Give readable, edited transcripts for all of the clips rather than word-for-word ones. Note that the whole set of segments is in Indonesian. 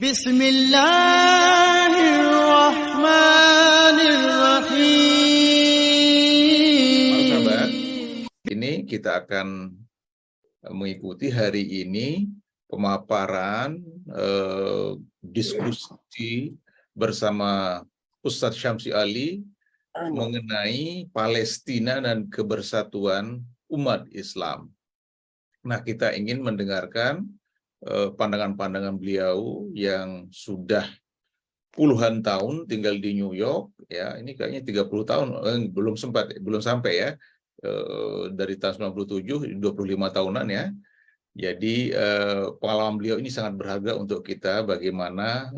Bismillahirrahmanirrahim. Sahabat, ini kita akan mengikuti hari ini pemaparan diskusi bersama Ustadz Syamsi Ali mengenai Palestina dan kebersatuan umat Islam. Nah, kita ingin mendengarkan pandangan-pandangan beliau yang sudah puluhan tahun tinggal di New York, ya. Ini kayaknya 30 tahun, belum sampai ya. Dari tahun 97, 25 tahunan ya. Jadi pengalaman beliau ini sangat berharga untuk kita, bagaimana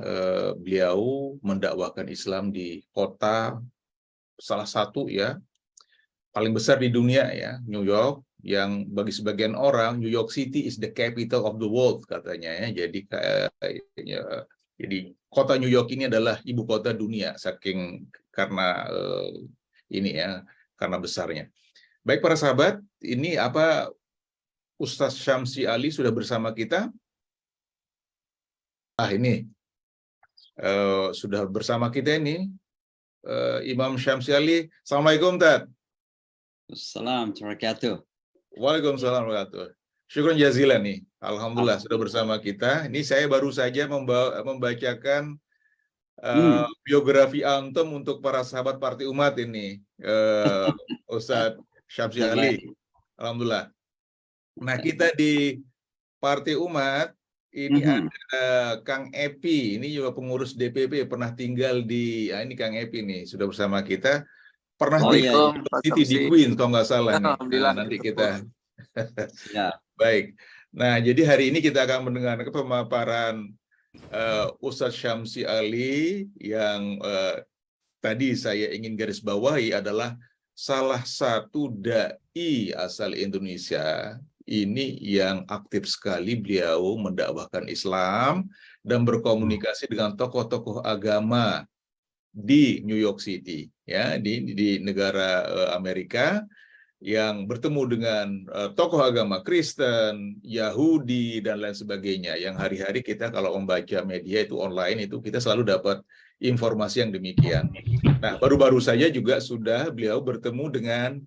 beliau mendakwahkan Islam di kota salah satu ya paling besar di dunia ya, New York, yang bagi sebagian orang New York City is the capital of the world katanya ya. Jadi kota New York ini adalah ibu kota dunia karena karena besarnya. Baik para sahabat, ini Ustadz Syamsi Ali sudah bersama kita. Ini sudah bersama kita ini Imam Syamsi Ali. Assalamualaikum, Tad. Assalamualaikum warahmatullahi wabarakatuh. Waalaikumsalam warahmatullahi wabarakatuh. Syukran jazilan nih. Alhamdulillah sudah bersama kita. Ini saya baru saja membacakan biografi antum untuk para sahabat Parti Umat ini, Ustadz Syamsi Ali. Alhamdulillah. Nah, kita di Parti Umat ini ada Kang Epi, ini juga pengurus DPP, pernah tinggal di, ini Kang Epi nih sudah bersama kita. Pernah di City di Queen kalau nggak salah nih. Nah, nanti kita Ya. Baik. Nah, jadi hari ini kita akan mendengarkan pemaparan Ustadz Syamsi Ali yang tadi saya ingin garis bawahi adalah salah satu dai asal Indonesia ini yang aktif sekali beliau mendakwahkan Islam dan berkomunikasi dengan tokoh-tokoh agama di New York City ya, di negara Amerika, yang bertemu dengan tokoh agama Kristen, Yahudi dan lain sebagainya, yang hari-hari kita kalau membaca media itu online itu kita selalu dapat informasi yang demikian. Nah, baru-baru saja juga sudah beliau bertemu dengan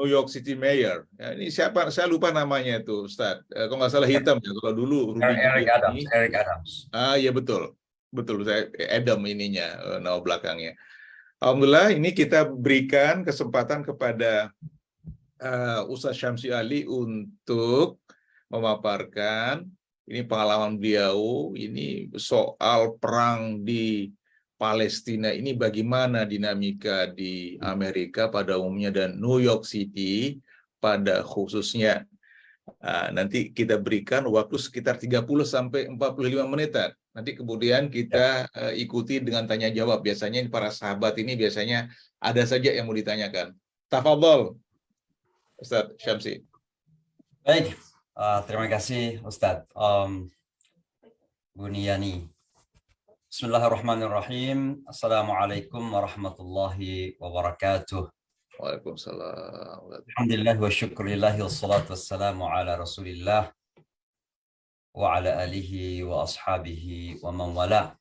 New York City Mayor. Ya, ini siapa? Saya lupa namanya itu, Ustadz. Kalau nggak salah hitam ya. Kalau dulu Eric Adams. Ya betul. Betul, saya Adam ininya, nama belakangnya. Alhamdulillah, ini kita berikan kesempatan kepada Ustadz Syamsi Ali untuk memaparkan ini pengalaman beliau, ini soal perang di Palestina, ini bagaimana dinamika di Amerika pada umumnya dan New York City pada khususnya. Nanti kita berikan waktu sekitar 30 sampai 45 menitan. Nanti kemudian kita ikuti dengan tanya jawab. Biasanya para sahabat ini biasanya ada saja yang mau ditanyakan. Tafadhol, Ustadz Syamsi. Baik, terima kasih Ustadz. Buniyani. Bismillahirrahmanirrahim. Assalamualaikum warahmatullahi wabarakatuh. Waalaikumsalam. Alhamdulillah wa syukurillah wassalatu wassalamu ala rasulillah wa ala alihi wa ashabihi wa man wala.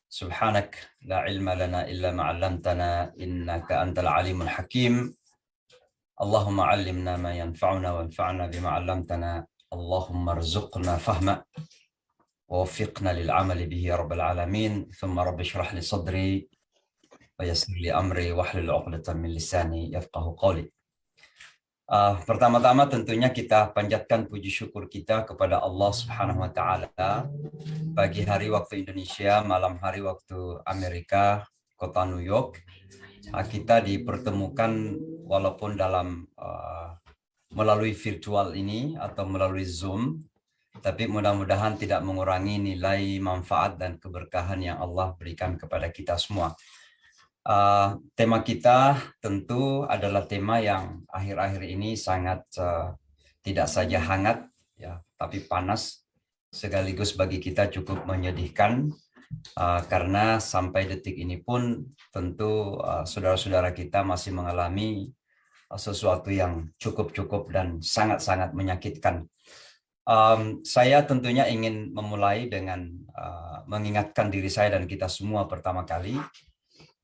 Subhanak la ilma lana illa ma 'allamtana innaka antal alimul hakim. Allahumma 'allimna ma yanfa'una wanfa'na bima 'allamtana. Allahumma rzuqna fahma wa waffiqna lil 'amali bihi ya rabbal alamin. Thumma rabbi shrah li sadri wa yassir li amri wahlul 'uqdatam min lisani yafqahu qawli. Pertama-tama tentunya kita panjatkan puji syukur kita kepada Allah Subhanahu wa taala. Pagi hari waktu Indonesia, malam hari waktu Amerika, kota New York. Kita dipertemukan walaupun dalam melalui virtual ini atau melalui Zoom, tapi mudah-mudahan tidak mengurangi nilai manfaat dan keberkahan yang Allah berikan kepada kita semua. Tema kita tentu adalah tema yang akhir-akhir ini sangat tidak saja hangat ya, tapi panas, sekaligus bagi kita cukup menyedihkan karena sampai detik ini pun tentu saudara-saudara kita masih mengalami sesuatu yang cukup dan sangat-sangat menyakitkan. Saya tentunya ingin memulai dengan mengingatkan diri saya dan kita semua pertama kali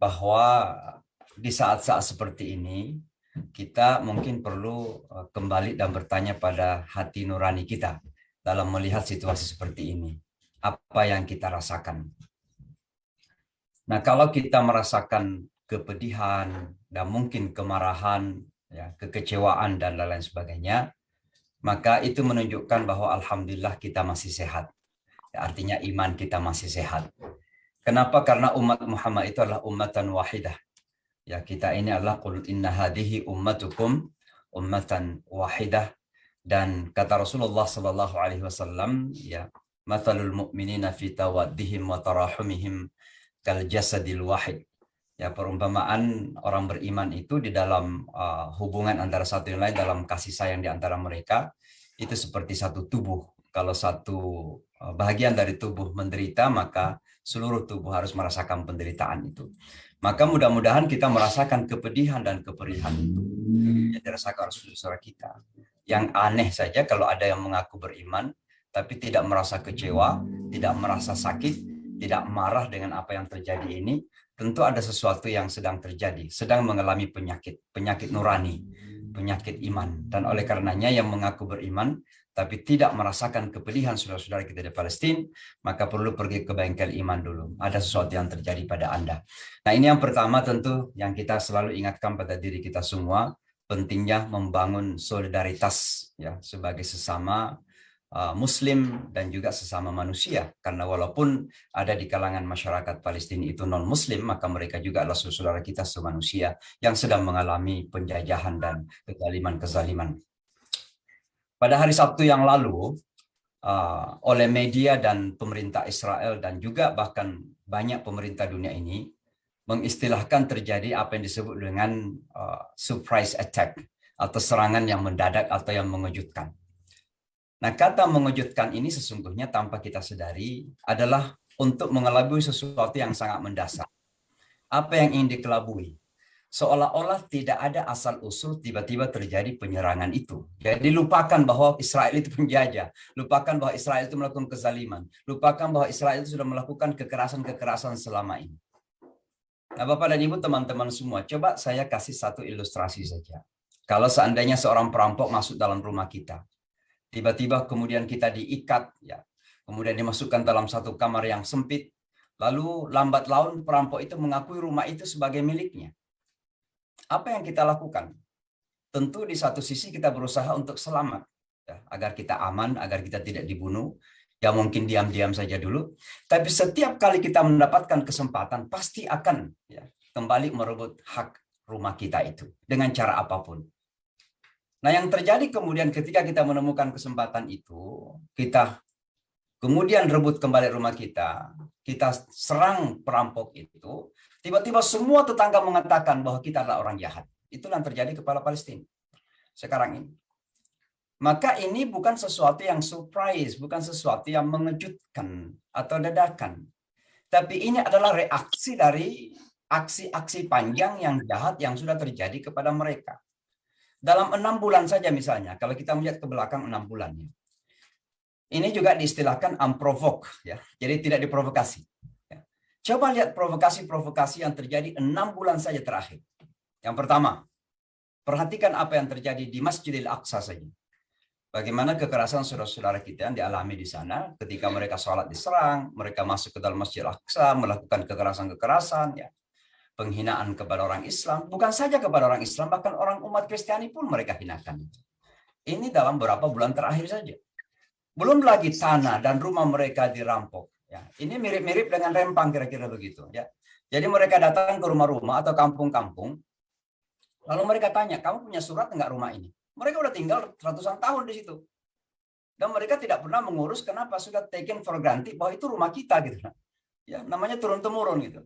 bahwa di saat-saat seperti ini kita mungkin perlu kembali dan bertanya pada hati nurani kita dalam melihat situasi seperti ini. Apa yang kita rasakan? Nah, kalau kita merasakan kepedihan dan mungkin kemarahan, ya, kekecewaan dan lain-lain sebagainya, maka itu menunjukkan bahwa alhamdulillah kita masih sehat. Ya, artinya iman kita masih sehat. Kenapa? Karena umat Muhammad itu adalah ummatan wahidah. Ya, kita ini adalah qul inna hadhihi ummatukum ummatan wahidah, dan kata Rasulullah sallallahu alaihi wasallam, ya, mathalul mu'minina fi tawaddihim wa tarahumihim kal jasadil wahid. Ya, perumpamaan orang beriman itu di dalam hubungan antara satu yang lain, dalam kasih sayang di antara mereka, itu seperti satu tubuh. Kalau satu bagian dari tubuh menderita, maka seluruh tubuh harus merasakan penderitaan itu. Maka mudah-mudahan kita merasakan kepedihan dan keperihan itu yang dirasakan saudara kita. Yang aneh saja kalau ada yang mengaku beriman, tapi tidak merasa kecewa, tidak merasa sakit, tidak marah dengan apa yang terjadi ini, tentu ada sesuatu yang sedang terjadi, sedang mengalami penyakit nurani, penyakit iman. Dan oleh karenanya yang mengaku beriman, tapi tidak merasakan kepedihan saudara-saudara kita di Palestina, maka perlu pergi ke bengkel iman dulu. Ada sesuatu yang terjadi pada Anda. Nah, ini yang pertama tentu yang kita selalu ingatkan pada diri kita semua, pentingnya membangun solidaritas, ya, sebagai sesama Muslim dan juga sesama manusia, karena walaupun ada di kalangan masyarakat Palestina itu non Muslim, maka mereka juga adalah saudara kita semanusia yang sedang mengalami penjajahan dan kezaliman. Pada hari Sabtu yang lalu, oleh media dan pemerintah Israel dan juga bahkan banyak pemerintah dunia ini mengistilahkan terjadi apa yang disebut dengan surprise attack atau serangan yang mendadak atau yang mengejutkan. Nah, kata mengejutkan ini sesungguhnya tanpa kita sadari adalah untuk mengelabui sesuatu yang sangat mendasar. Apa yang ingin dikelabui? Seolah-olah tidak ada asal-usul tiba-tiba terjadi penyerangan itu. Jadi lupakan bahwa Israel itu penjajah. Lupakan bahwa Israel itu melakukan kezaliman. Lupakan bahwa Israel itu sudah melakukan kekerasan-kekerasan selama ini. Nah, Bapak dan Ibu, teman-teman semua, coba saya kasih satu ilustrasi saja. Kalau seandainya seorang perampok masuk dalam rumah kita, tiba-tiba kemudian kita diikat, ya, kemudian dimasukkan dalam satu kamar yang sempit, lalu lambat laun perampok itu mengakui rumah itu sebagai miliknya. Apa yang kita lakukan? Tentu di satu sisi kita berusaha untuk selamat, ya, agar kita aman, agar kita tidak dibunuh. Ya mungkin diam-diam saja dulu. Tapi setiap kali kita mendapatkan kesempatan, pasti akan, ya, kembali merebut hak rumah kita itu dengan cara apapun. Nah, yang terjadi kemudian ketika kita menemukan kesempatan itu, kita kemudian rebut kembali rumah kita serang perampok itu, tiba-tiba semua tetangga mengatakan bahwa kita adalah orang jahat. Itulah yang terjadi kepada Palestina sekarang ini. Maka ini bukan sesuatu yang surprise, bukan sesuatu yang mengejutkan atau dadakan. Tapi ini adalah reaksi dari aksi-aksi panjang yang jahat yang sudah terjadi kepada mereka. Dalam 6 bulan saja misalnya, kalau kita melihat ke belakang 6 bulan, ini juga diistilahkan unprovoked, ya. Jadi tidak diprovokasi. Ya. Coba lihat provokasi-provokasi yang terjadi 6 bulan saja terakhir. Yang pertama, perhatikan apa yang terjadi di Masjidil Aqsa saja. Bagaimana kekerasan saudara-saudara kita yang dialami di sana ketika mereka sholat diserang, mereka masuk ke dalam Masjidil Aqsa, melakukan kekerasan-kekerasan, ya. Penghinaan kepada orang Islam, bukan saja kepada orang Islam, bahkan orang umat Kristiani pun mereka hinakan. Ini dalam beberapa bulan terakhir saja. Belum lagi tanah dan rumah mereka dirampok. Ya, ini mirip-mirip dengan Rempang kira-kira begitu. Ya. Jadi mereka datang ke rumah-rumah atau kampung-kampung, lalu mereka tanya, kamu punya surat enggak rumah ini? Mereka udah tinggal ratusan tahun di situ. Dan mereka tidak pernah mengurus, kenapa sudah taken for granted bahwa itu rumah kita gitu. Ya, namanya turun-temurun gitu.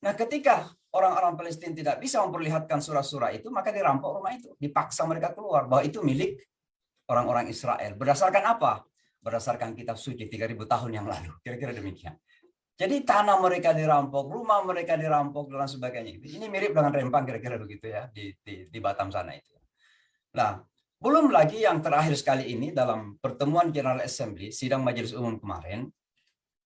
Nah, ketika orang-orang Palestina tidak bisa memperlihatkan surat-surat itu, maka dirampok rumah itu, dipaksa mereka keluar bahwa itu milik orang-orang Israel. Berdasarkan apa? Berdasarkan kitab suci 3000 tahun yang lalu. Kira-kira demikian. Jadi tanah mereka dirampok, rumah mereka dirampok dan sebagainya. Ini mirip dengan Rempang kira-kira begitu ya di Batam sana itu. Nah, Belum lagi yang terakhir sekali ini dalam pertemuan General Assembly, sidang Majelis Umum kemarin,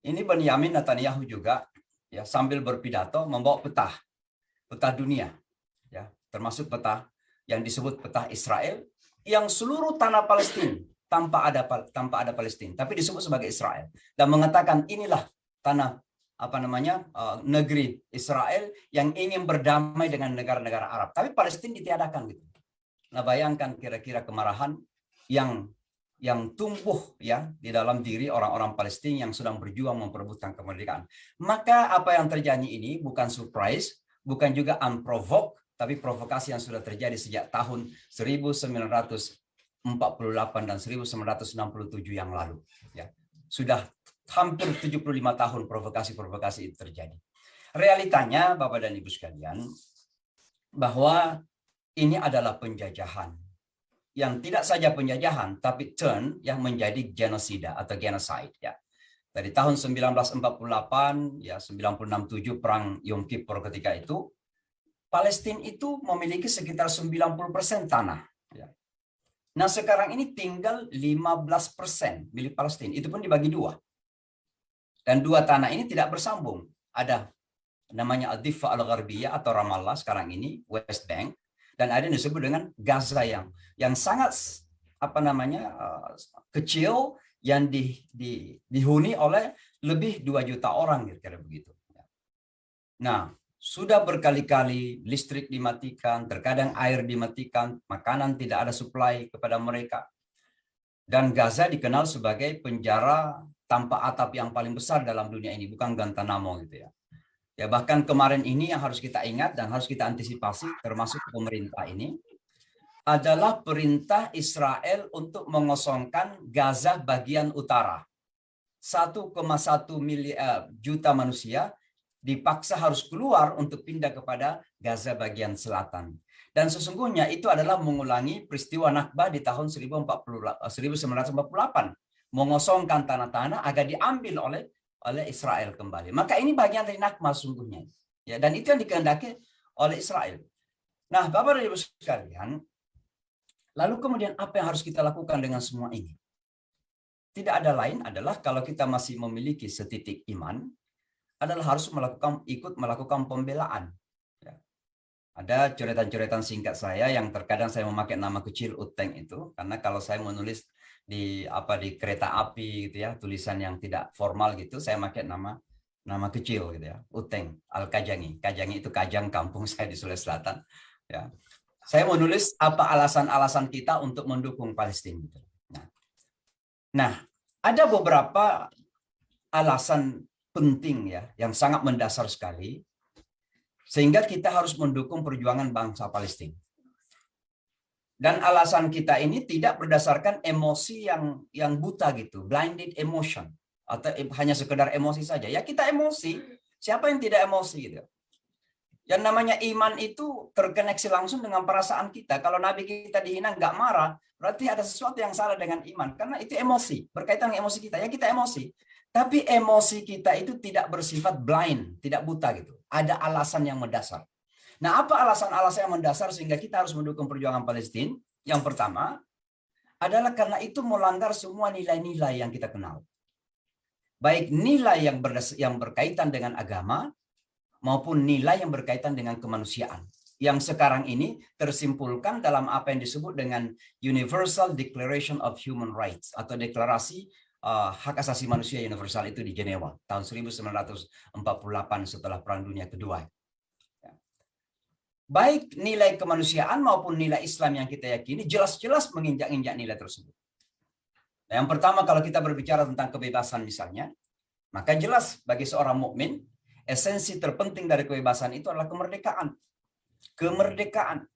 ini Benyamin Netanyahu juga ya sambil berpidato membawa peta dunia, ya termasuk peta yang disebut peta Israel, yang seluruh tanah Palestina tanpa ada Palestina, tapi disebut sebagai Israel, dan mengatakan inilah tanah negeri Israel yang ingin berdamai dengan negara-negara Arab, tapi Palestina ditiadakan gitu. Nah, bayangkan kira-kira kemarahan yang tumbuh ya di dalam diri orang-orang Palestina yang sedang berjuang memperebutkan kemerdekaan. Maka apa yang terjadi ini bukan surprise, bukan juga unprovoked, tapi provokasi yang sudah terjadi sejak tahun 1948 dan 1967 yang lalu. Ya, sudah hampir 75 tahun provokasi-provokasi itu terjadi. Realitanya, Bapak dan Ibu sekalian, bahwa ini adalah penjajahan. Yang tidak saja penjajahan, tapi turn yang menjadi genosida atau genocide. Ya. Dari tahun 1948, ya 1967 perang Yom Kippur ketika itu, Palestina itu memiliki sekitar 90% tanah. Ya. Nah sekarang ini tinggal 15% milik Palestina. Itu pun dibagi dua. Dan dua tanah ini tidak bersambung. Ada namanya Ad-Difa Al-Gharbiyah atau Ramallah sekarang ini, West Bank. Dan ada yang disebut dengan Gaza yang sangat kecil, yang dihuni oleh lebih 2 juta orang kira-kira begitu. Nah, sudah berkali-kali listrik dimatikan, terkadang air dimatikan, makanan tidak ada supply kepada mereka. Dan Gaza dikenal sebagai penjara tanpa atap yang paling besar dalam dunia ini, bukan Guantanamo gitu ya. Ya, bahkan kemarin ini yang harus kita ingat dan harus kita antisipasi, termasuk pemerintah ini, adalah perintah Israel untuk mengosongkan Gaza bagian utara. 1,1 juta manusia dipaksa harus keluar untuk pindah kepada Gaza bagian selatan. Dan sesungguhnya itu adalah mengulangi peristiwa Nakba di tahun 1948. Mengosongkan tanah-tanah agar diambil oleh Israel kembali. Maka ini bagian dari Nakba sesungguhnya. Ya, dan itu yang dikehendaki oleh Israel. Nah, Bapak dan Ibu sekalian, lalu kemudian apa yang harus kita lakukan dengan semua ini? Tidak ada lain adalah kalau kita masih memiliki setitik iman, adalah harus ikut melakukan pembelaan. Ya. Ada coretan-coretan singkat saya yang terkadang saya memakai nama kecil Uteng itu, karena kalau saya menulis di kereta api gitu ya, tulisan yang tidak formal gitu, saya pakai nama kecil gitu ya, Uteng Al-Kajangi. Kajangi itu Kajang, kampung saya di Sulawesi Selatan. Ya. Saya menulis apa alasan-alasan kita untuk mendukung Palestina. Gitu. Nah, ada beberapa alasan penting ya, yang sangat mendasar sekali, sehingga kita harus mendukung perjuangan bangsa Palestina. Dan alasan kita ini tidak berdasarkan emosi yang buta gitu, blinded emotion, atau hanya sekedar emosi saja. Ya kita emosi, siapa yang tidak emosi gitu. Yang namanya iman itu terkoneksi langsung dengan perasaan kita. Kalau Nabi kita dihina nggak marah, berarti ada sesuatu yang salah dengan iman. Karena itu emosi, berkaitan dengan emosi kita. Ya kita emosi. Tapi emosi kita itu tidak bersifat blind, tidak buta gitu. Ada alasan yang mendasar. Nah, apa alasan-alasan yang mendasar sehingga kita harus mendukung perjuangan Palestina? Yang pertama adalah karena itu melanggar semua nilai-nilai yang kita kenal. Baik nilai yang berkaitan dengan agama maupun nilai yang berkaitan dengan kemanusiaan. Yang sekarang ini tersimpulkan dalam apa yang disebut dengan Universal Declaration of Human Rights atau deklarasi hak asasi manusia universal itu di Jenewa tahun 1948 setelah Perang Dunia Kedua. Baik nilai kemanusiaan maupun nilai Islam yang kita yakini jelas-jelas menginjak-injak nilai tersebut. Nah, yang pertama kalau kita berbicara tentang kebebasan misalnya, maka jelas bagi seorang mukmin esensi terpenting dari kebebasan itu adalah kemerdekaan. Kemerdekaan.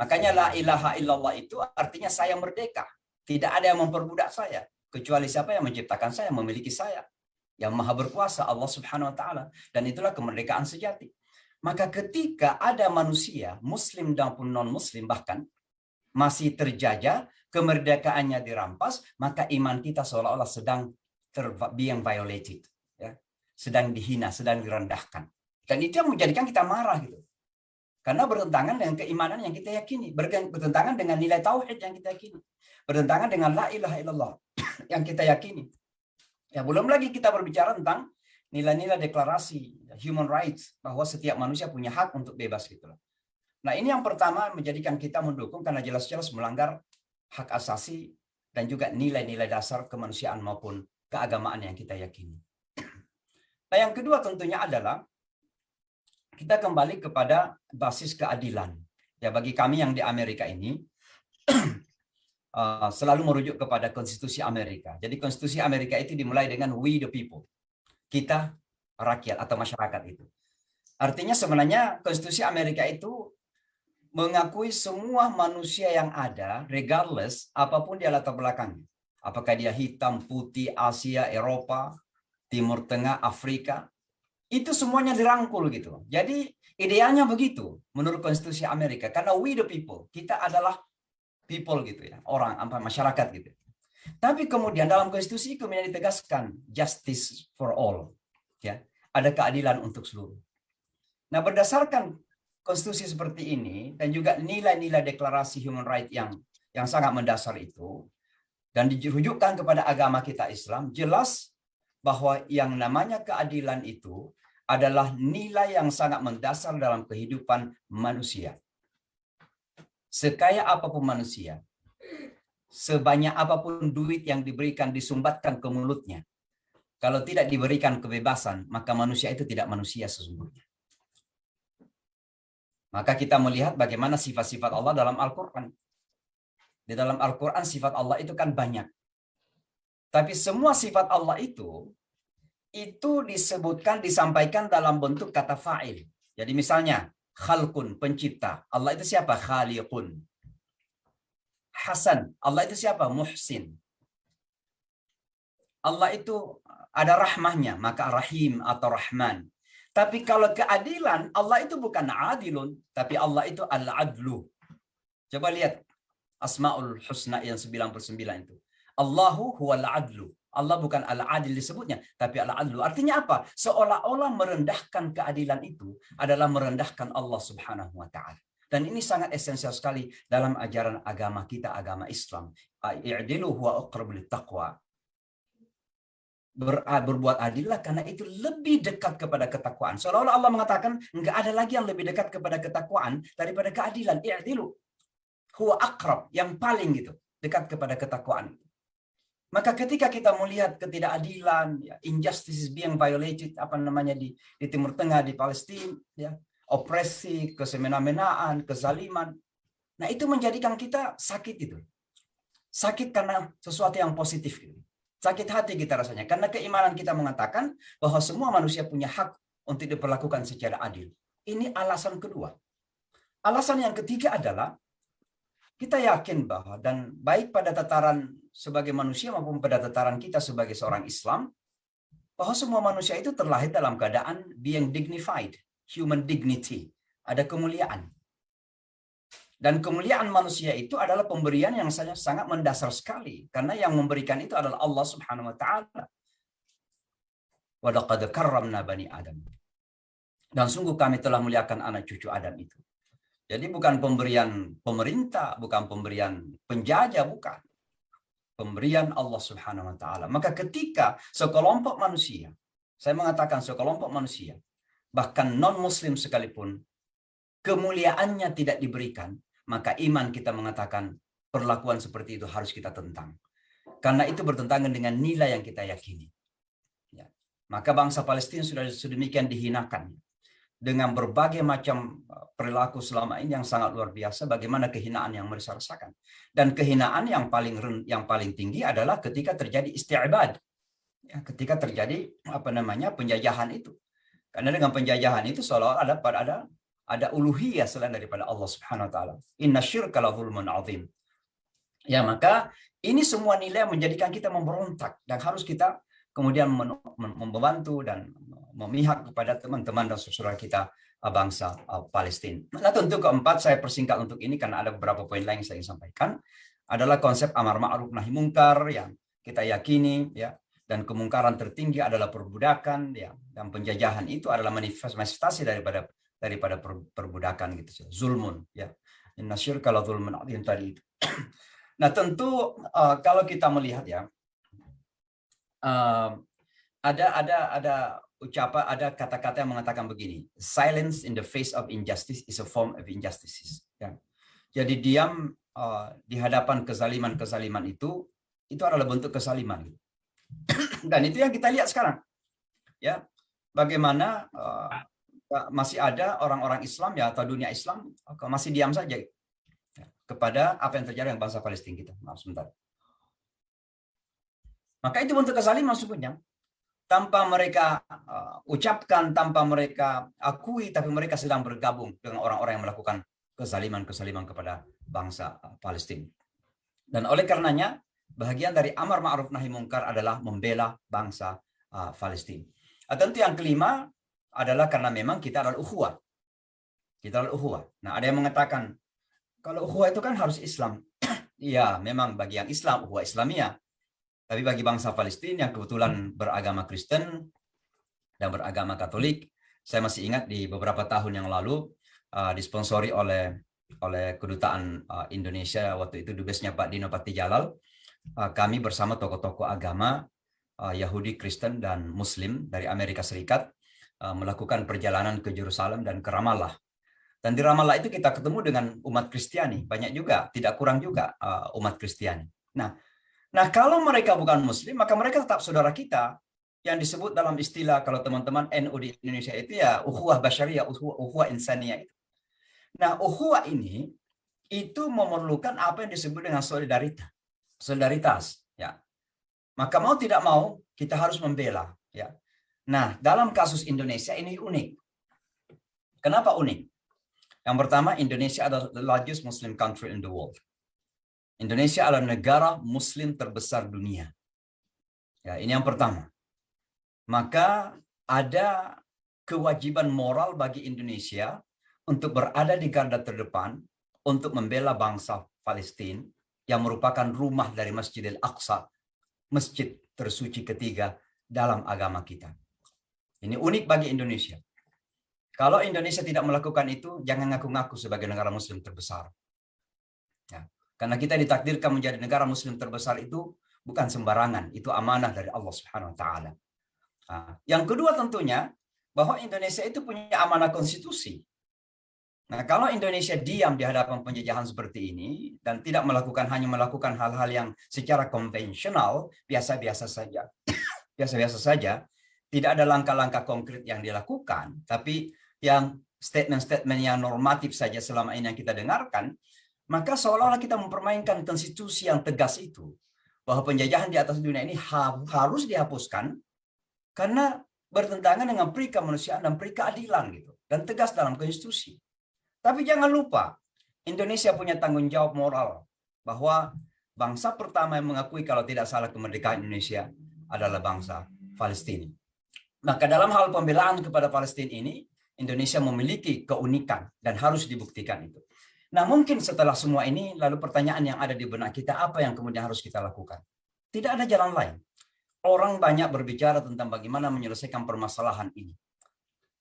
Makanya la ilaha illallah itu artinya saya merdeka. Tidak ada yang memperbudak saya. Kecuali siapa yang menciptakan saya, memiliki saya. Yang maha berkuasa, Allah subhanahu wa ta'ala. Dan itulah kemerdekaan sejati. Maka ketika ada manusia, muslim dan pun non-muslim bahkan, masih terjajah, kemerdekaannya dirampas, maka iman kita seolah-olah sedang being violated. Ya. Sedang dihina, sedang direndahkan. Dan itu yang menjadikan kita marah gitu. Karena bertentangan dengan keimanan yang kita yakini, bertentangan dengan nilai tauhid yang kita yakini, bertentangan dengan la ilaha illallah yang kita yakini. Ya, belum lagi kita berbicara tentang nilai-nilai deklarasi human rights, bahwa setiap manusia punya hak untuk bebas gitu loh. Nah, ini yang pertama menjadikan kita mendukung, karena jelas-jelas melanggar hak asasi dan juga nilai-nilai dasar kemanusiaan maupun keagamaan yang kita yakini. Nah, yang kedua tentunya adalah kita kembali kepada basis keadilan. Ya, bagi kami yang di Amerika ini selalu merujuk kepada konstitusi Amerika. Jadi konstitusi Amerika itu dimulai dengan we the people. Kita rakyat atau masyarakat itu. Artinya sebenarnya konstitusi Amerika itu mengakui semua manusia yang ada, regardless apapun dia latar belakangnya. Apakah dia hitam, putih, Asia, Eropa, Timur Tengah, Afrika, itu semuanya dirangkul gitu. Jadi idealnya begitu menurut konstitusi Amerika, karena we the people, kita adalah people gitu ya, orang, masyarakat gitu. Tapi kemudian dalam konstitusi kemudian ditegaskan justice for all, ya, ada keadilan untuk seluruh. Nah, berdasarkan konstitusi seperti ini dan juga nilai-nilai deklarasi human rights yang sangat mendasar itu, dan dirujukkan kepada agama kita Islam, jelas bahwa yang namanya keadilan itu adalah nilai yang sangat mendasar dalam kehidupan manusia. Sekaya apapun manusia, sebanyak apapun duit yang diberikan disumbatkan ke mulutnya, kalau tidak diberikan kebebasan, maka manusia itu tidak manusia sesungguhnya. Maka kita melihat bagaimana sifat-sifat Allah dalam Al-Quran. Di dalam Al-Quran sifat Allah itu kan banyak. Tapi semua sifat Allah itu disebutkan, disampaikan dalam bentuk kata fa'il. Jadi misalnya, khalqun, pencipta. Allah itu siapa? Khaliqun. Hasan. Allah itu siapa? Muhsin. Allah itu ada rahmahnya, maka rahim atau rahman. Tapi kalau keadilan, Allah itu bukan adilun, tapi Allah itu al-adlu. Coba lihat Asmaul Husna yang 99 itu. Allahu huwal adlu. Allah bukan al-adil disebutnya, tapi al-adlu. Artinya apa? Seolah-olah merendahkan keadilan itu adalah merendahkan Allah Subhanahu wa taala. Dan ini sangat esensial sekali dalam ajaran agama kita, agama Islam. I'dilu huwa aqrabu littaqwa. Berbuat adillah karena itu lebih dekat kepada ketakwaan. Seolah-olah Allah mengatakan enggak ada lagi yang lebih dekat kepada ketakwaan daripada keadilan. I'dilu huwa aqrab, yang paling gitu, dekat kepada ketakwaan. Maka ketika kita melihat ketidakadilan, ya, injustice being violated, di Timur Tengah, di Palestina, ya, opresi, kesemena-menaan, kezaliman, nah itu menjadikan kita sakit itu. Sakit karena sesuatu yang positif gitu. Sakit hati kita rasanya, karena keimanan kita mengatakan bahwa semua manusia punya hak untuk diperlakukan secara adil. Ini alasan kedua. Alasan yang ketiga adalah kita yakin bahwa, dan baik pada tataran sebagai manusia maupun pada tataran kita sebagai seorang Islam, bahwa semua manusia itu terlahir dalam keadaan being dignified, human dignity, ada kemuliaan. Dan kemuliaan manusia itu adalah pemberian yang sangat mendasar sekali, karena yang memberikan itu adalah Allah Subhanahu wa taala. Wa laqad karramna bani Adam. Dan sungguh kami telah muliakan anak cucu Adam itu. Jadi bukan pemberian pemerintah, bukan pemberian penjajah, bukan. Pemberian Allah Subhanahu wa taala. Maka ketika sekelompok manusia, saya mengatakan sekelompok manusia, bahkan non-muslim sekalipun, kemuliaannya tidak diberikan, maka iman kita mengatakan perlakuan seperti itu harus kita tentang. Karena itu bertentangan dengan nilai yang kita yakini. Ya. Maka bangsa Palestina sudah sedemikian dihinakan dengan berbagai macam perilaku selama ini yang sangat luar biasa, bagaimana kehinaan yang mereka rasakan. Dan kehinaan yang paling tinggi adalah ketika terjadi isti'bad. Ya, ketika terjadi penjajahan itu. Karena dengan penjajahan itu seolah ada uluhiyah selain daripada Allah Subhanahu wa taala. Inna syirka la zulmun azim. Ya, maka ini semua nilai menjadikan kita memberontak, dan harus kita kemudian membantu dan memihak kepada teman-teman dan saudara kita bangsa Palestina. Nah, tentu keempat, saya persingkat untuk ini karena ada beberapa poin lain yang saya ingin sampaikan, adalah konsep amar ma'ruf nahi mungkar yang kita yakini, ya. Dan kemungkaran tertinggi adalah perbudakan, ya. Dan penjajahan itu adalah manifestasi daripada daripada perbudakan gitu. Zulmun, ya. Inna syirka la zulmun adzim tadi itu. Nah, tentu kalau kita melihat ya, ada kata-kata yang mengatakan begini, silence in the face of injustice is a form of injustice. Ya. Jadi diam di hadapan kezaliman itu adalah bentuk kezaliman. Dan itu yang kita lihat sekarang. Ya, bagaimana masih ada orang-orang Islam ya atau dunia Islam masih diam saja kepada apa yang terjadi dengan bangsa Palestina kita. Maaf sebentar. Maka itu bentuk kezaliman sesungguhnya. Tanpa mereka ucapkan, tanpa mereka akui, tapi mereka sedang bergabung dengan orang-orang yang melakukan kezaliman kepada bangsa Palestina. Dan oleh karenanya, bagian dari amar ma'ruf nahi mungkar adalah membela bangsa Palestina. Tentu yang kelima adalah karena memang kita adalah ukhuwah. Kita adalah ukhuwah. Nah, ada yang mengatakan, kalau ukhuwah itu kan harus Islam. Iya, memang bagi yang Islam, ukhuwah Islamiyah. Tapi bagi bangsa Palestina yang kebetulan beragama Kristen dan beragama Katolik, saya masih ingat di beberapa tahun yang lalu disponsori oleh kedutaan Indonesia waktu itu dubesnya Pak Dino Patijalal, kami bersama tokoh-tokoh agama Yahudi, Kristen dan Muslim dari Amerika Serikat melakukan perjalanan ke Yerusalem dan ke Ramallah. Dan di Ramallah itu kita ketemu dengan umat Kristiani, banyak juga, tidak kurang juga umat Kristiani. Nah, kalau mereka bukan Muslim, maka mereka tetap saudara kita yang disebut dalam istilah kalau teman-teman NU di Indonesia itu ya ukhuwah basyariyah, ukhuwah insaniyah itu. Nah, ukhuwah ini itu memerlukan apa yang disebut dengan solidaritas, ya. Maka mau tidak mau kita harus membela, ya. Nah, dalam kasus Indonesia ini unik. Kenapa unik? Yang pertama, Indonesia adalah the largest Muslim country in the world. Indonesia adalah negara Muslim terbesar dunia. Ya, ini yang pertama. Maka ada kewajiban moral bagi Indonesia untuk berada di garda terdepan untuk membela bangsa Palestina yang merupakan rumah dari Masjidil Aqsa, masjid tersuci ketiga dalam agama kita. Ini unik bagi Indonesia. Kalau Indonesia tidak melakukan itu, jangan ngaku-ngaku sebagai negara Muslim terbesar. Ya. Karena kita ditakdirkan menjadi negara Muslim terbesar itu bukan sembarangan, itu amanah dari Allah Subhanahu Wa Taala. Yang kedua tentunya bahwa Indonesia itu punya amanah konstitusi. Nah, kalau Indonesia diam di hadapan penjajahan seperti ini dan tidak hanya melakukan hal-hal yang secara konvensional, biasa-biasa saja, tidak ada langkah-langkah konkret yang dilakukan, tapi yang statement-statement yang normatif saja selama ini yang kita dengarkan, maka seolah-olah kita mempermainkan konstitusi yang tegas itu, bahwa penjajahan di atas dunia ini harus dihapuskan karena bertentangan dengan peri kemanusiaan dan peri keadilan gitu, dan tegas dalam konstitusi. Tapi jangan lupa, Indonesia punya tanggung jawab moral bahwa bangsa pertama yang mengakui kalau tidak salah kemerdekaan Indonesia adalah bangsa Palestina. Maka dalam hal pembelaan kepada Palestina ini, Indonesia memiliki keunikan dan harus dibuktikan itu. Nah, mungkin setelah semua ini, lalu pertanyaan yang ada di benak kita, apa yang kemudian harus kita lakukan? Tidak ada jalan lain. Orang banyak berbicara tentang bagaimana menyelesaikan permasalahan ini.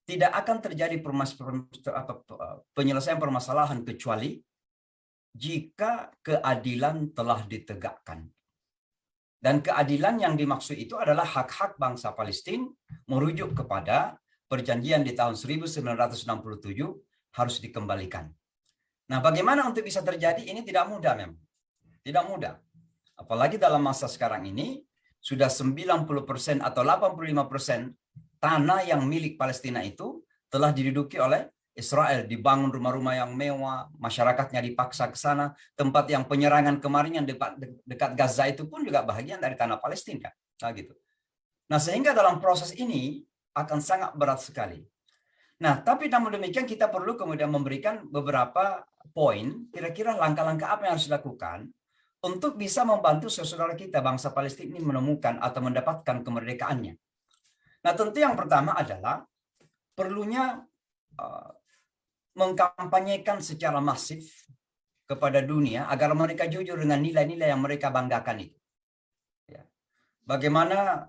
Tidak akan terjadi penyelesaian permasalahan kecuali jika keadilan telah ditegakkan. Dan keadilan yang dimaksud itu adalah hak-hak bangsa Palestina merujuk kepada perjanjian di tahun 1967 harus dikembalikan. Nah, bagaimana untuk bisa terjadi? Ini tidak mudah memang. Tidak mudah. Apalagi dalam masa sekarang ini, sudah 90% atau 85% tanah yang milik Palestina itu telah diduduki oleh Israel. Dibangun rumah-rumah yang mewah, masyarakatnya dipaksa ke sana. Tempat yang penyerangan kemarin yang dekat Gaza itu pun juga bahagian dari tanah Palestina. Nah, gitu. Nah, sehingga dalam proses ini akan sangat berat sekali. Nah, tapi namun demikian kita perlu kemudian memberikan beberapa poin, kira-kira langkah-langkah apa yang harus dilakukan untuk bisa membantu saudara kita bangsa Palestina ini menemukan atau mendapatkan kemerdekaannya. Nah, tentu yang pertama adalah perlunya mengkampanyekan secara masif kepada dunia agar mereka jujur dengan nilai-nilai yang mereka banggakan itu. Ya. Bagaimana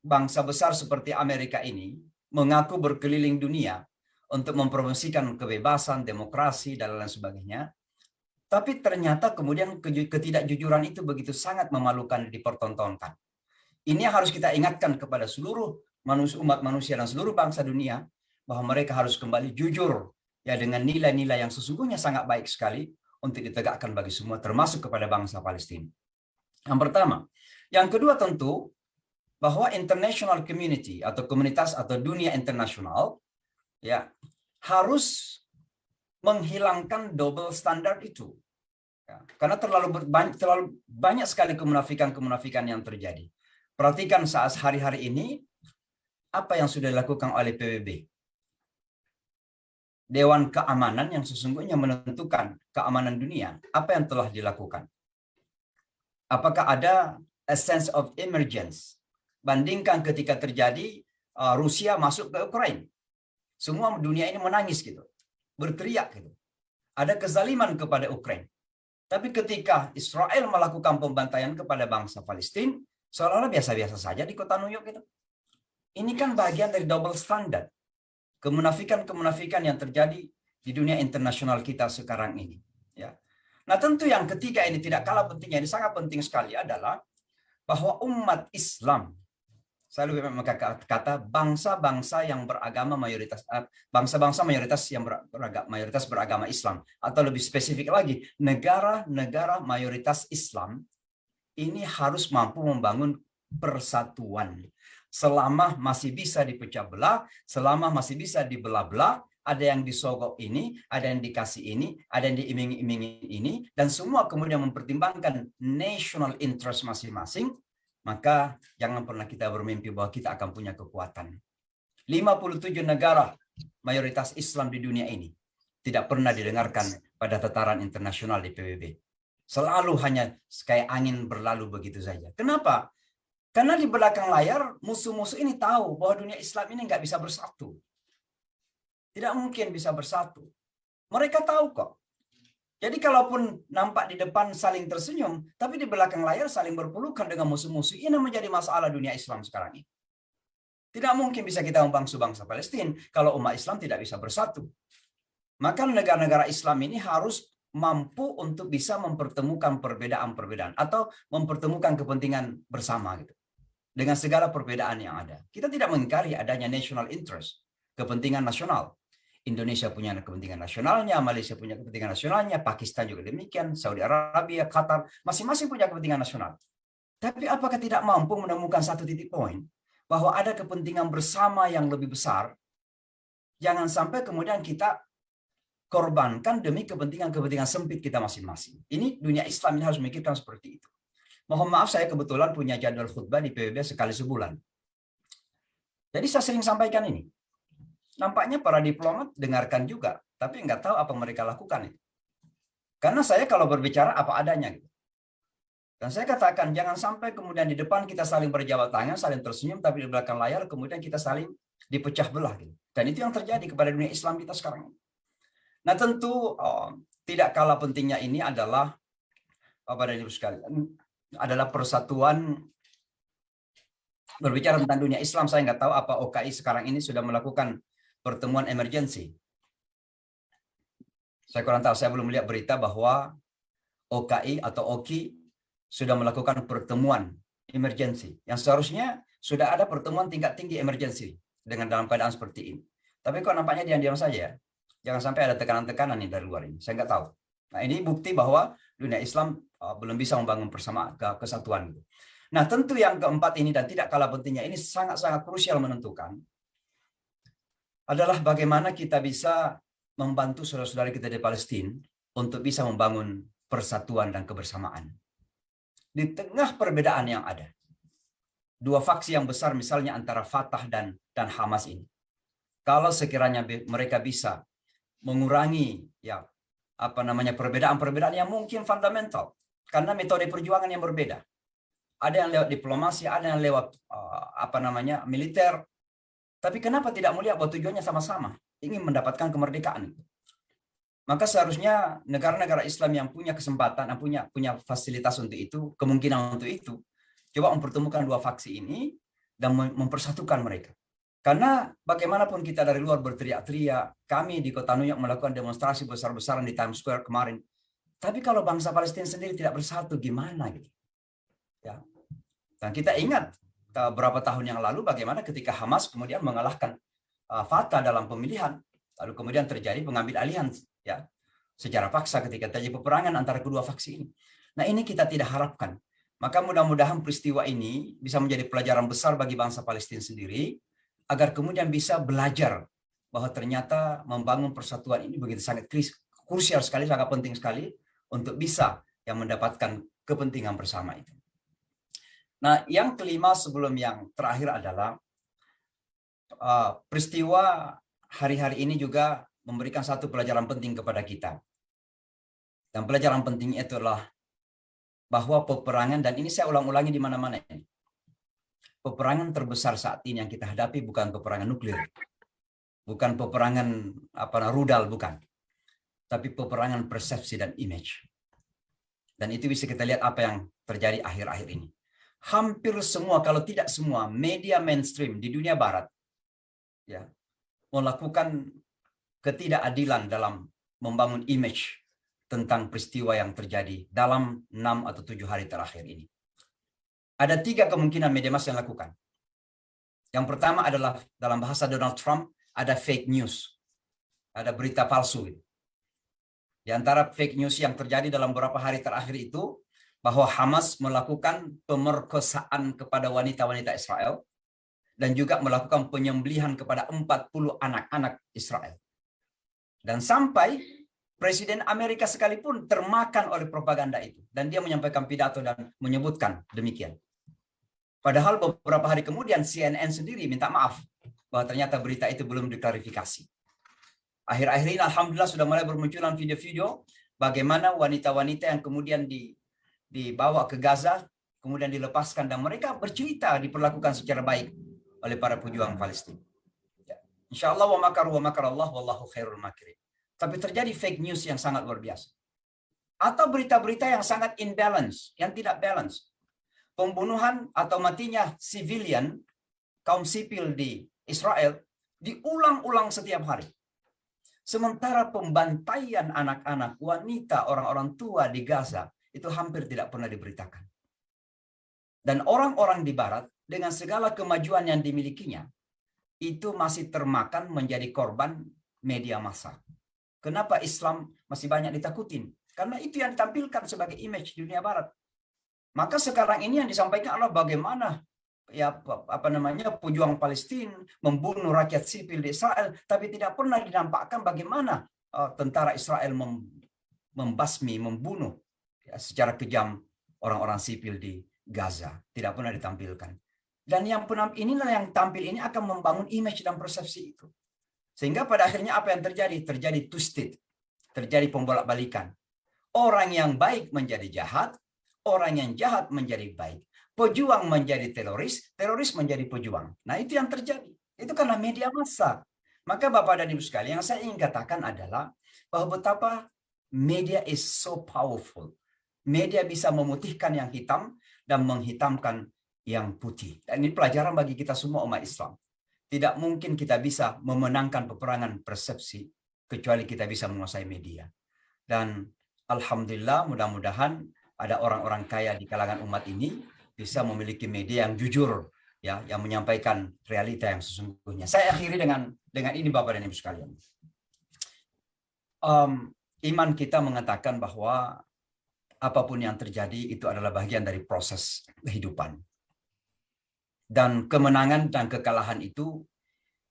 bangsa besar seperti Amerika ini mengaku berkeliling dunia untuk mempromosikan kebebasan, demokrasi, dan lain sebagainya. Tapi ternyata kemudian ketidakjujuran itu begitu sangat memalukan dipertontonkan. Ini yang harus kita ingatkan kepada seluruh umat manusia dan seluruh bangsa dunia, bahwa mereka harus kembali jujur ya dengan nilai-nilai yang sesungguhnya sangat baik sekali untuk ditegakkan bagi semua, termasuk kepada bangsa Palestina. Yang pertama. Yang kedua tentu bahwa international community atau komunitas atau dunia internasional ya harus menghilangkan double standard itu. Ya, karena terlalu banyak sekali kemunafikan yang terjadi. Perhatikan saat hari-hari ini apa yang sudah dilakukan oleh PBB. Dewan Keamanan yang sesungguhnya menentukan keamanan dunia, apa yang telah dilakukan? Apakah ada a sense of emergence? Bandingkan ketika terjadi Rusia masuk ke Ukraina. Semua dunia ini menangis gitu, berteriak gitu. Ada kezaliman kepada Ukraina. Tapi ketika Israel melakukan pembantaian kepada bangsa Palestina, seolah-olah biasa-biasa saja di kota New York gitu. Ini kan bagian dari double standard. Kemunafikan-kemunafikan yang terjadi di dunia internasional kita sekarang ini. Ya. Nah tentu yang ketiga ini tidak kalah pentingnya, ini sangat penting sekali adalah bahwa umat Islam, saya lebih kata bangsa-bangsa yang beragama mayoritas, bangsa-bangsa mayoritas beragama Islam, atau lebih spesifik lagi, negara-negara mayoritas Islam ini harus mampu membangun persatuan. Selama masih bisa dipecah belah, selama masih bisa dibelah-belah, ada yang disogok ini, ada yang dikasih ini, ada yang diiming-imingi ini, dan semua kemudian mempertimbangkan national interest masing-masing, maka jangan pernah kita bermimpi bahwa kita akan punya kekuatan. 57 negara mayoritas Islam di dunia ini tidak pernah didengarkan pada tataran internasional di PBB. Selalu hanya kayak angin berlalu begitu saja. Kenapa? Karena di belakang layar musuh-musuh ini tahu bahwa dunia Islam ini nggak bisa bersatu. Tidak mungkin bisa bersatu. Mereka tahu kok. Jadi kalaupun nampak di depan saling tersenyum, tapi di belakang layar saling berpelukan dengan musuh-musuh, ini menjadi masalah dunia Islam sekarang ini. Tidak mungkin bisa kita membantu bangsa Palestina kalau umat Islam tidak bisa bersatu. Maka negara-negara Islam ini harus mampu untuk bisa mempertemukan perbedaan-perbedaan atau mempertemukan kepentingan bersama gitu. Dengan segala perbedaan yang ada. Kita tidak mengingkari adanya national interest, kepentingan nasional. Indonesia punya kepentingan nasionalnya, Malaysia punya kepentingan nasionalnya, Pakistan juga demikian, Saudi Arabia, Qatar, masing-masing punya kepentingan nasional. Tapi apakah tidak mampu menemukan satu titik poin bahwa ada kepentingan bersama yang lebih besar? Jangan sampai kemudian kita korbankan demi kepentingan-kepentingan sempit kita masing-masing. Ini dunia Islam ini harus memikirkan seperti itu. Mohon maaf, saya kebetulan punya jadwal khutbah di PBB sekali sebulan. Jadi saya sering sampaikan ini. Nampaknya para diplomat dengarkan juga, tapi nggak tahu apa mereka lakukan itu. Karena saya kalau berbicara apa adanya gitu. Dan saya katakan jangan sampai kemudian di depan kita saling berjabat tangan, saling tersenyum, tapi di belakang layar kemudian kita saling dipecah belah gitu. Dan itu yang terjadi kepada dunia Islam kita sekarang. Nah tentu tidak kalah pentingnya ini adalah adalah persatuan. Berbicara tentang dunia Islam, saya nggak tahu apa OKI sekarang ini sudah melakukan pertemuan emergensi. Saya kurang tahu, saya belum melihat berita bahwa OKI atau OKI sudah melakukan pertemuan emergensi. Yang seharusnya sudah ada pertemuan tingkat tinggi emergensi dengan dalam keadaan seperti ini. Tapi kok nampaknya diam-diam saja. Jangan sampai ada tekanan-tekanan nih dari luar ini. Saya nggak tahu. Nah ini bukti bahwa dunia Islam belum bisa membangun kesatuan. Nah tentu yang keempat ini dan tidak kalah pentingnya, ini sangat-sangat krusial menentukan, adalah bagaimana kita bisa membantu saudara-saudara kita di Palestina untuk bisa membangun persatuan dan kebersamaan. Di tengah perbedaan yang ada, dua faksi yang besar misalnya antara Fatah dan Hamas ini, kalau sekiranya mereka bisa mengurangi perbedaan-perbedaan yang mungkin fundamental, karena metode perjuangan yang berbeda. Ada yang lewat diplomasi, ada yang lewat militer. Tapi kenapa tidak melihat bahwa tujuannya sama-sama, ingin mendapatkan kemerdekaan? Maka seharusnya negara-negara Islam yang punya kesempatan, yang punya fasilitas untuk itu, kemungkinan untuk itu, coba mempertemukan dua faksi ini dan mempersatukan mereka. Karena bagaimanapun kita dari luar berteriak-teriak, kami di kota New York melakukan demonstrasi besar-besaran di Times Square kemarin. Tapi kalau bangsa Palestina sendiri tidak bersatu, gimana gitu? Ya. Dan kita ingat beberapa tahun yang lalu bagaimana ketika Hamas kemudian mengalahkan Fatah dalam pemilihan, lalu kemudian terjadi pengambil alihan ya secara paksa ketika terjadi peperangan antara kedua faksi ini. Nah, ini kita tidak harapkan. Maka mudah-mudahan peristiwa ini bisa menjadi pelajaran besar bagi bangsa Palestina sendiri, agar kemudian bisa belajar bahwa ternyata membangun persatuan ini begitu sangat krusial sekali, sangat penting sekali untuk bisa yang mendapatkan kepentingan bersama itu. Nah, yang kelima sebelum yang terakhir adalah peristiwa hari-hari ini juga memberikan satu pelajaran penting kepada kita. Dan pelajaran penting itu adalah bahwa peperangan, dan ini saya ulang-ulangi di mana-mana ini, peperangan terbesar saat ini yang kita hadapi bukan peperangan nuklir, bukan peperangan rudal, bukan, tapi peperangan persepsi dan image. Dan itu bisa kita lihat apa yang terjadi akhir-akhir ini. Hampir semua, kalau tidak semua, media mainstream di dunia barat ya melakukan ketidakadilan dalam membangun image tentang peristiwa yang terjadi dalam 6 atau 7 hari terakhir ini. Ada 3 kemungkinan media massa yang lakukan. Yang pertama adalah dalam bahasa Donald Trump, ada fake news. Ada berita palsu. Di antara fake news yang terjadi dalam beberapa hari terakhir itu, bahwa Hamas melakukan pemerkosaan kepada wanita-wanita Israel, dan juga melakukan penyembelihan kepada 40 anak-anak Israel. Dan sampai Presiden Amerika sekalipun termakan oleh propaganda itu. Dan dia menyampaikan pidato dan menyebutkan demikian. Padahal beberapa hari kemudian CNN sendiri minta maaf bahwa ternyata berita itu belum diklarifikasi. Akhir-akhir ini alhamdulillah sudah mulai bermunculan video-video bagaimana wanita-wanita yang kemudian dibawa ke Gaza, kemudian dilepaskan, dan mereka bercerita diperlakukan secara baik oleh para pejuang Palestina. Ya. Insya Allah wa makaru wa makarallah wallahu khairul makirin. Tapi terjadi fake news yang sangat luar biasa. Atau berita-berita yang sangat imbalance, yang tidak balance. Pembunuhan atau matinya civilian, kaum sipil di Israel, diulang-ulang setiap hari. Sementara pembantaian anak-anak, wanita, orang-orang tua di Gaza, itu hampir tidak pernah diberitakan. Dan orang-orang di Barat, dengan segala kemajuan yang dimilikinya, itu masih termakan menjadi korban media massa. Kenapa Islam masih banyak ditakutin? Karena itu yang ditampilkan sebagai image di dunia Barat. Maka sekarang ini yang disampaikan adalah bagaimana pejuang Palestina membunuh rakyat sipil di Israel, tapi tidak pernah dinampakkan bagaimana tentara Israel membasmi, membunuh secara kejam orang-orang sipil di Gaza. Tidak pernah ditampilkan. Dan inilah yang tampil ini akan membangun image dan persepsi itu. Sehingga pada akhirnya apa yang terjadi? Terjadi twisted. Terjadi pembolak-balikan. Orang yang baik menjadi jahat, orang yang jahat menjadi baik. Pejuang menjadi teroris, teroris menjadi pejuang. Nah, itu yang terjadi. Itu karena media massa. Maka Bapak dan Ibu sekalian, yang saya ingin katakan adalah bahwa betapa media is so powerful. Media bisa memutihkan yang hitam dan menghitamkan yang putih. Dan ini pelajaran bagi kita semua umat Islam. Tidak mungkin kita bisa memenangkan peperangan persepsi kecuali kita bisa menguasai media. Dan alhamdulillah, mudah-mudahan ada orang-orang kaya di kalangan umat ini bisa memiliki media yang jujur, ya, yang menyampaikan realita yang sesungguhnya. Saya akhiri dengan ini Bapak dan Ibu sekalian. Iman kita mengatakan bahwa apapun yang terjadi itu adalah bagian dari proses kehidupan. Dan kemenangan dan kekalahan itu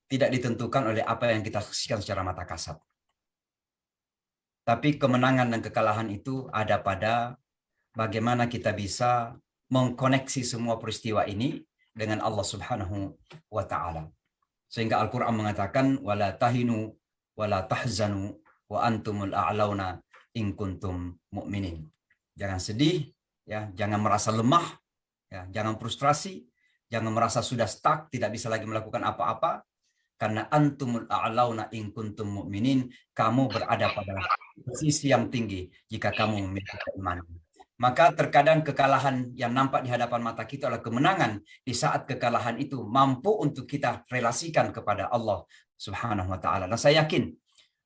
tidak ditentukan oleh apa yang kita saksikan secara mata kasat. Tapi kemenangan dan kekalahan itu ada pada bagaimana kita bisa mengkoneksi semua peristiwa ini dengan Allah Subhanahu wa taala. Sehingga Al-Qur'an mengatakan wala tahinu wala tahzanu wa antumul a'launa in kuntum mu'minin. Jangan sedih, ya, jangan merasa lemah, ya, jangan frustrasi, jangan merasa sudah stuck, tidak bisa lagi melakukan apa-apa, karena antumul a'launa in kuntum mu'minin, kamu berada pada posisi yang tinggi jika kamu memiliki keimanan. Maka terkadang kekalahan yang nampak di hadapan mata kita adalah kemenangan. Di saat kekalahan itu mampu untuk kita relasikan kepada Allah Subhanahu wa taala. Dan saya yakin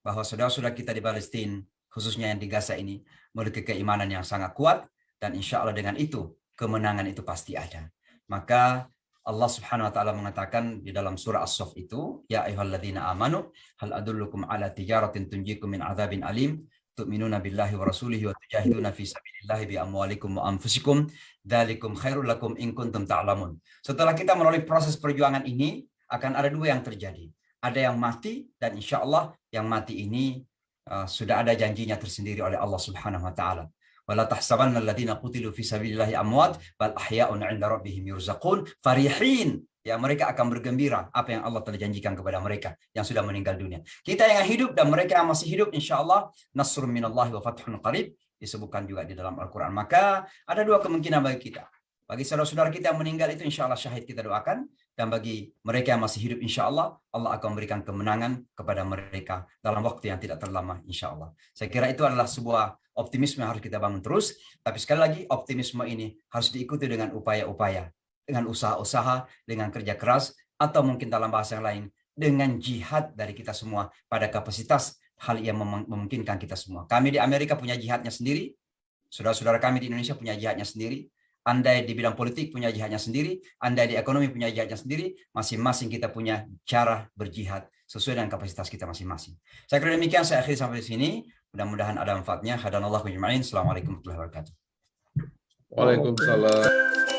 bahwa saudara-saudara kita di Palestina, khususnya yang di Gaza ini, memiliki keimanan yang sangat kuat, dan insya Allah dengan itu kemenangan itu pasti ada. Maka Allah Subhanahu wa taala mengatakan di dalam surah As-Saff itu, ya ayyuhalladzina amanu hal adullukum ala tijaratin tunjikum min adzabin alim tu'minuna billahi wa rasulihi wa tujahiduna fi sabilillahi bi amwalikum wa anfusikum dzalikum khairul lakum in kuntum ta'lamun. Setelah kita melalui proses perjuangan ini, akan ada dua yang terjadi. Ada yang mati, dan insya Allah yang mati ini sudah ada janjinya tersendiri oleh Allah Subhanahu wa taala. Wala tahsabanna alladziina qutilu fi sabilillahi amwat bal ahya'un 'inda rabbihim yurzaqun farihin. Ya, mereka akan bergembira apa yang Allah telah janjikan kepada mereka yang sudah meninggal dunia. Kita yang hidup dan mereka yang masih hidup, insya Allah nasrun minallahi wa fathun qarib, disebutkan juga di dalam Al-Quran. Maka ada dua kemungkinan bagi kita. Bagi saudara-saudara kita yang meninggal itu insya Allah syahid, kita doakan. Dan bagi mereka yang masih hidup, insya Allah Allah akan memberikan kemenangan kepada mereka dalam waktu yang tidak terlama, insya Allah. Saya kira itu adalah sebuah optimisme yang harus kita bangun terus. Tapi sekali lagi, optimisme ini harus diikuti dengan upaya-upaya, dengan usaha-usaha, dengan kerja keras, atau mungkin dalam bahasa yang lain, dengan jihad dari kita semua pada kapasitas hal yang memungkinkan kita semua. Kami di Amerika punya jihadnya sendiri, saudara-saudara kami di Indonesia punya jihadnya sendiri, Anda di bidang politik punya jihadnya sendiri, Anda di ekonomi punya jihadnya sendiri, masing-masing kita punya cara berjihad sesuai dengan kapasitas kita masing-masing. Saya kira demikian, saya akhiri sampai di sini. Mudah-mudahan ada manfaatnya. Hadanallahu ajma'in. Assalamualaikum warahmatullahi wabarakatuh. Waalaikumsalam.